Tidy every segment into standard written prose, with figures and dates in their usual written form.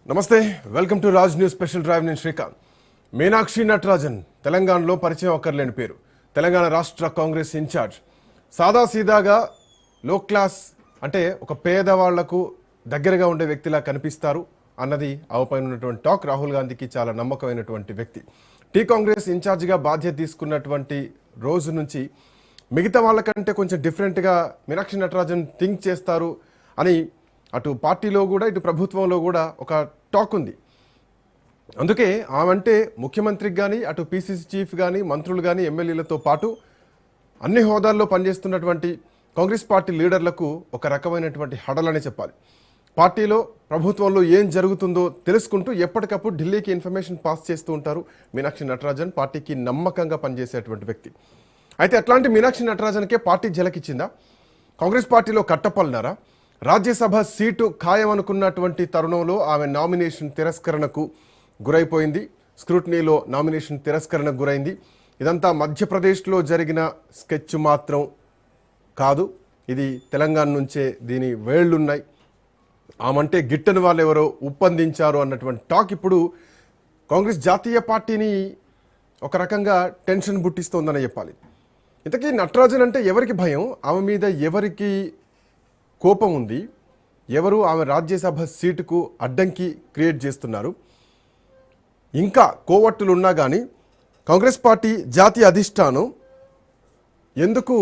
నమస్తే, welcome to Raj news special drive. నేను శ్రీకాంత్. మీనాక్షి నటరాజన్ తెలంగాణలో పరిచయం అక్కర్లేని పేరు. తెలంగాణ రాష్ట్ర కాంగ్రెస్ ఇన్ఛార్జ్. సాదాసీదాగా లో క్లాస్ అంటే ఒక పేదవాళ్లకు దగ్గరగా ఉండే వ్యక్తిలా కనిపిస్తారు అన్నది ఆమెపైన ఉన్నటువంటి టాక్. రాహుల్ గాంధీకి చాలా నమ్మకమైనటువంటి వ్యక్తి. టీ కాంగ్రెస్ ఇన్ఛార్జిగా బాధ్యత తీసుకున్నటువంటి రోజు నుంచి మిగతా వాళ్ళకంటే కొంచెం డిఫరెంట్గా మీనాక్షి నటరాజన్ థింక్ చేస్తారు అని అటు పార్టీలో కూడా ఇటు ప్రభుత్వంలో కూడా ఒక టాక్ ఉంది. అందుకే ఆమె ముఖ్యమంత్రికి కానీ అటు పీసీసీ చీఫ్ కానీ మంత్రులు కానీ ఎమ్మెల్యేలతో పాటు అన్ని హోదాల్లో పనిచేస్తున్నటువంటి కాంగ్రెస్ పార్టీ లీడర్లకు ఒక రకమైనటువంటి హడలని చెప్పాలి. పార్టీలో ప్రభుత్వంలో ఏం జరుగుతుందో తెలుసుకుంటూ ఎప్పటికప్పుడు ఢిల్లీకి ఇన్ఫర్మేషన్ పాస్ చేస్తూ ఉంటారు మీనాక్షి నటరాజన్. పార్టీకి నమ్మకంగా పనిచేసేటువంటి వ్యక్తి. అయితే అట్లాంటి మీనాక్షి నటరాజన్కే పార్టీ జలకిచ్చిందా? కాంగ్రెస్ పార్టీలో కట్టపల్లినారా? రాజ్యసభ సీటు ఖాయమనుకున్నటువంటి తరుణంలో ఆమె నామినేషన్ తిరస్కరణకు గురైపోయింది. స్క్రూటినీలో నామినేషన్ తిరస్కరణకు గురైంది. ఇదంతా మధ్యప్రదేశ్లో జరిగిన స్కెచ్ మాత్రం కాదు, ఇది తెలంగాణ నుంచే దీని వేళ్లున్నాయి. ఆమంటే గిట్టని వాళ్ళు ఎవరో ఉప్పందించారు అన్నటువంటి టాక్ ఇప్పుడు కాంగ్రెస్ జాతీయ పార్టీని ఒక రకంగా టెన్షన్ పుట్టిస్తోందని చెప్పాలి. ఇంతకీ నటరాజన్ అంటే ఎవరికి భయం? ఆమె మీద ఎవరికి కోపం ఉంది? ఎవరు ఆమె రాజ్యసభ సీటుకు అడ్డంకి క్రియేట్ చేస్తున్నారు? ఇంకా కోవట్టులు ఉన్నా కానీ కాంగ్రెస్ పార్టీ జాతీయ అధిష్టానం ఎందుకు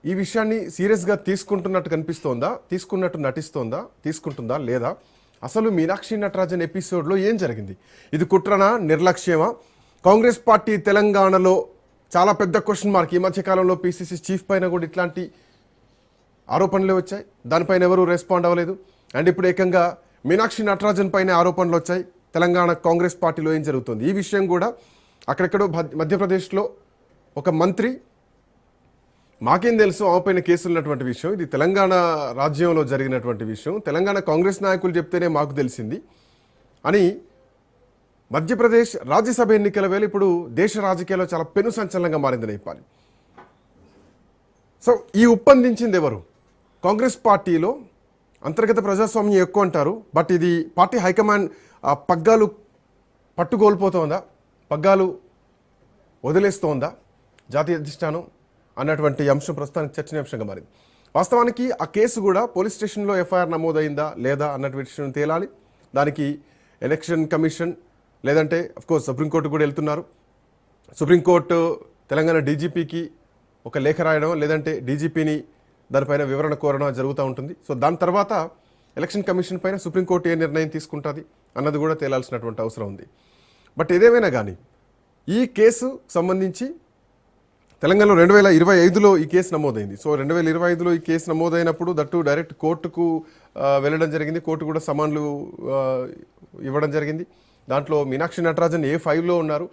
ఈ విషయాన్ని సీరియస్గా తీసుకుంటున్నట్టు కనిపిస్తోందా? తీసుకున్నట్టు నటిస్తోందా? తీసుకుంటుందా లేదా? అసలు మీనాక్షి నటరాజన్ ఎపిసోడ్లో ఏం జరిగింది? ఇది కుట్రనా, నిర్లక్ష్యమా? కాంగ్రెస్ పార్టీ తెలంగాణలో చాలా పెద్ద క్వశ్చన్ మార్క్. ఈ మధ్యకాలంలో పీసీసీ చీఫ్ పైన కూడా ఇట్లాంటి ఆరోపణలు వచ్చాయి, దానిపైన ఎవరు రెస్పాండ్ అవ్వలేదు. అండ్ ఇప్పుడు ఏకంగా మీనాక్షి నటరాజన్ పైన ఆరోపణలు వచ్చాయి. తెలంగాణ కాంగ్రెస్ పార్టీలో ఏం జరుగుతుంది? ఈ విషయం కూడా అక్కడెక్కడో మధ్యప్రదేశ్లో ఒక మంత్రి మాకేం తెలుసు ఆమె పైన కేసులు ఉన్నటువంటి విషయం, ఇది తెలంగాణ రాజ్యంలో జరిగినటువంటి విషయం, తెలంగాణ కాంగ్రెస్ నాయకులు చెప్తేనే మాకు తెలిసింది అని మధ్యప్రదేశ్ రాజ్యసభ ఎన్నికల వేళ ఇప్పుడు దేశ రాజకీయాల్లో చాలా పెను సంచలనంగా మారిందని చెప్పాలి. సో ఈ ఒప్పందించింది ఎవరు? కాంగ్రెస్ పార్టీలో అంతర్గత ప్రజాస్వామ్యం ఎక్కువ అంటారు, బట్ ఇది పార్టీ హైకమాండ్ పగ్గాలు పట్టుకోల్పోతోందా, పగ్గాలు వదిలేస్తోందా జాతీయ అధిష్టానం అన్నటువంటి అంశం ప్రస్తుతానికి చర్చనీయాంశంగా మారింది. వాస్తవానికి ఆ కేసు కూడా పోలీస్ స్టేషన్లో ఎఫ్ఐఆర్ నమోదైందా లేదా అన్నటువంటి విషయం తేలాలి. దానికి ఎలక్షన్ కమిషన్ లేదంటే అఫ్కోర్స్ సుప్రీంకోర్టు కూడా వెళ్తున్నారు. సుప్రీంకోర్టు తెలంగాణ డీజీపీకి ఒక లేఖ రాయడం లేదంటే డీజీపీని దానిపైన వివరణ కోరడం జరుగుతూ ఉంటుంది. సో దాని తర్వాత ఎలక్షన్ కమిషన్ పైన సుప్రీంకోర్టు ఏ నిర్ణయం తీసుకుంటుంది అన్నది కూడా తేలాల్సినటువంటి అవసరం ఉంది. బట్ ఏదేమైనా కానీ ఈ కేసు సంబంధించి తెలంగాణలో 2025లో ఈ కేసు నమోదైంది. సో 2025లో ఈ కేసు నమోదైనప్పుడు దట్టు డైరెక్ట్ కోర్టుకు వెళ్ళడం జరిగింది. కోర్టు కూడా సమన్లు ఇవ్వడం జరిగింది. దాంట్లో మీనాక్షి నటరాజన్ A5లో ఉన్నారు.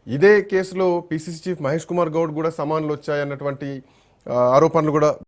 ఇదే కేసులో పీసీసీ చీఫ్ మహేష్ కుమార్ గౌడ్ కూడా సమాన్లు వచ్చాయన్నటువంటి ఆరోపణలు కూడా